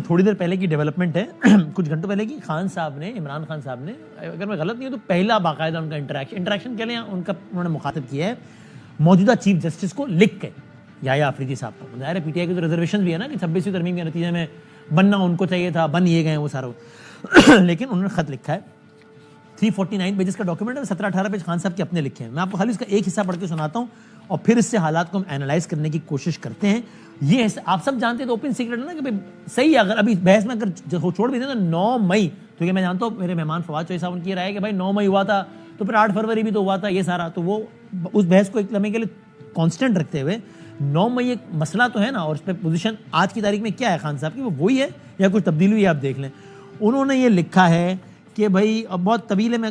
تھوڑی دیر پہلے کی ڈیولپمنٹ ہے، کچھ گھنٹوں پہلے کی، خان صاحب نے، عمران خان صاحب نے، اگر میں غلط نہیں ہوں تو پہلا باقاعدہ ان کا انٹریکشن کہہ لیں، انہوں نے مخاطب کیا ہے موجودہ چیف جسٹس کو لکھ کے، یحییٰ آفریدی صاحب کو. ظاہر ہے پی ٹی آئی کی تو ریزرویشن بھی ہے نا کہ 26ویں ترمیم کے نتیجے میں بننا ان کو چاہیے تھا، بن یہ گئے وہ سارا. لیکن انہوں نے خط لکھا ہے 349 پیجز کا ڈاکیومنٹ ہے، 17-18 پیج خان صاحب کے اپنے لکھے ہیں. میں آپ کو خالی اس کا ایک حصہ پڑھ کے سناتا ہوں اور پھر اس سے حالات کو ہم اینالائز کرنے کی کوشش کرتے ہیں. یہ آپ سب جانتے ہیں تو اوپن سیکرٹ ہے نا کہ صحیح ہے، اگر ابھی بحث میں اگر چھوڑ بھی دیں تو 9 مئی، تو یہ میں جانتا ہوں میرے مہمان فواد چوہی صاحب ان کی رائے کہ بھائی 9 مئی ہوا تھا تو پھر 8 فروری بھی تو ہوا تھا یہ سارا، تو وہ اس بحث کو ایک لمحے کے لیے کانسٹنٹ رکھتے ہوئے 9 مئی ایک مسئلہ تو ہے نا، اور اس پہ پوزیشن آج کی تاریخ میں کیا ہے خان صاحب کی، وہ وہی ہے یا کچھ تبدیلی ہوئی آپ دیکھ لیں. انہوں نے یہ لکھا ہے کہ بھائی اب بہت طویل ہے، میں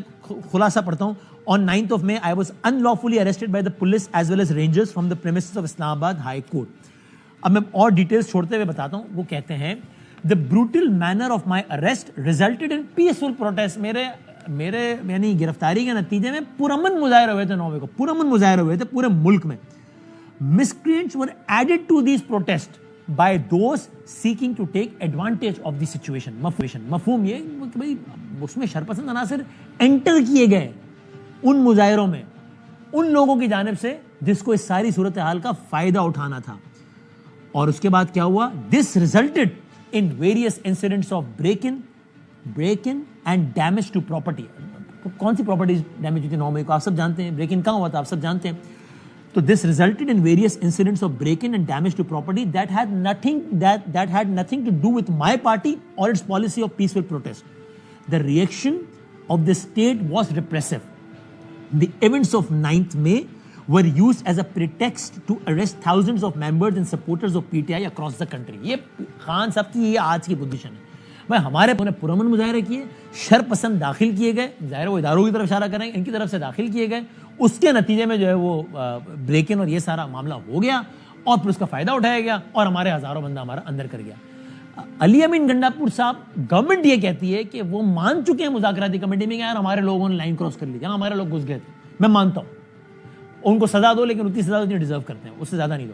خلاصہ پڑھتا ہوں. On 9th of May, I was unlawfully arrested by the police as well as rangers from the premises of Islamabad High Court. اب میں اور ڈیٹیلز چھوڑتے ہوئے بتاتا ہوں. وہ کہتے ہیں the brutal manner of my arrest resulted in peaceful protest. میرے یعنی گرفتاری کے نتیجے میں پرامن مظاہرے ہوئے تھے 9 مئی کو، پرامن مظاہرے ہوئے تھے پورے ملک میں. Miscreants were added to these protests by those seeking to take advantage of the situation. مفہوم یہ کہ بھائی اس میں شرپسند عناصر انٹر کیے گئے ان مظاہروں میں ان لوگوں کی جانب سے جس کو اس ساری صورتحال کا فائدہ اٹھانا تھا. اور اس کے بعد کیا ہوا؟ This resulted in various incidents of break-in and damage to property. کون سی پراپرٹیز ڈیمیج ہوئی تھی 9 مئی کو؟ آپ سب جانتے ہیں. بریک ان کہاں ہوا تھا؟ آپ سب جانتے ہیں. تو this resulted in various incidents of break-in and damage to property that had nothing to do with my party or its policy of peaceful protest. The reaction of the state was repressive. The events of 9th May were used as a pretext to arrest thousands of members and supporters of PTI across the country. یہ خان صاحب کی یہ آج کی position ہے. بھائی ہمارے پرامن مظاہرے کیے، شر پسند داخل کیے گئے، ظاہر وہ اداروں کی طرف اشارہ کریں ان کی طرف سے داخل کیے گئے، اس کے نتیجے میں جو ہے وہ بریک ان اور یہ سارا معاملہ ہو گیا اور پھر اس کا فائدہ اٹھایا گیا اور ہمارے ہزاروں بندہ ہمارا اندر کر گیا. علی امین گنڈاپور صاحب، گورنمنٹ یہ کہتی ہے کہ وہ مان چکے ہیں مذاکراتی کمیٹی میں کہ یار ہمارے لوگوں نے لائن کراس کر لی، ہمارے لوگ گھس گئے تھے. میں مانتا ہوں ان کو سزا دو، لیکن اتنی سزا اتنی ڈیزرو کرتے ہیں، اس سے زیادہ نہیں دو.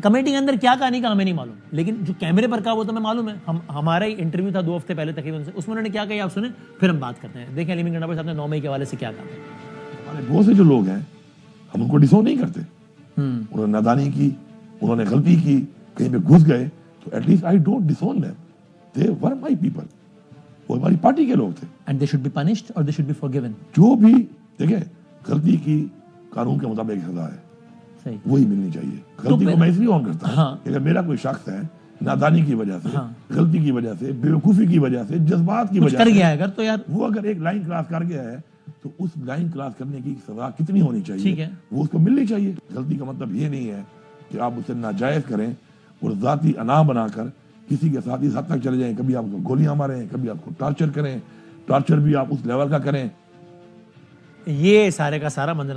کمیٹی کے اندر کیا کہانی کا ہمیں نہیں معلوم، لیکن جو کیمرے پر کہا وہ تو ہمیں معلوم ہے. ہمارا ہی انٹرویو تھا 2 ہفتے پہلے تقریباً سے، اس میں انہوں نے کیا کہا آپ سنیں پھر ہم بات کرتے ہیں. دیکھیں علی امین گنڈاپور صاحب نے 9 مئی کے حوالے سے کیا کہا. ہمارے بہت سے جو لوگ ہیں ہم ان کو ڈسون نہیں کرتے، انہوں نے نادانی کی، انہوں نے غلطی کی، کہیں پہ گھس گئے، تو at least I don't disown them. They were my people, وہ ہماری پارٹی کے لوگ تھے. And they should be punished اور دے شوڈ بی فارگیون. جو بھی دیکھیں غلطی کی قانون کے مطابق سزا ہے وہی ملنی چاہیے. غلطی کو میں اس لیے آن کرتا ہوں کہ اگر میرا کوئی شخص ہے نادانی کی وجہ سے، غلطی کی وجہ سے، بیوقوفی کی وجہ سے، جذبات کی وجہ سے اگر تو یار وہ اگر ایک لائن کراس کر گیا ہے تو اس لائن کراس کرنے کی سزا کتنی ہونی چاہیے وہ اس کو ملنی چاہیے. غلطی کا مطلب یہ نہیں ہے کہ آپ اسے ناجائز کریں اور ذاتی انا بنا کر کسی کے ساتھ اس حد تک چلے جائیں، کبھی آپ کو گولیاں ماریں، کبھی آپ کو ٹارچر کریں، ٹارچر بھی آپ اس لیول کا کریں. یہ سارے کا سارا منظر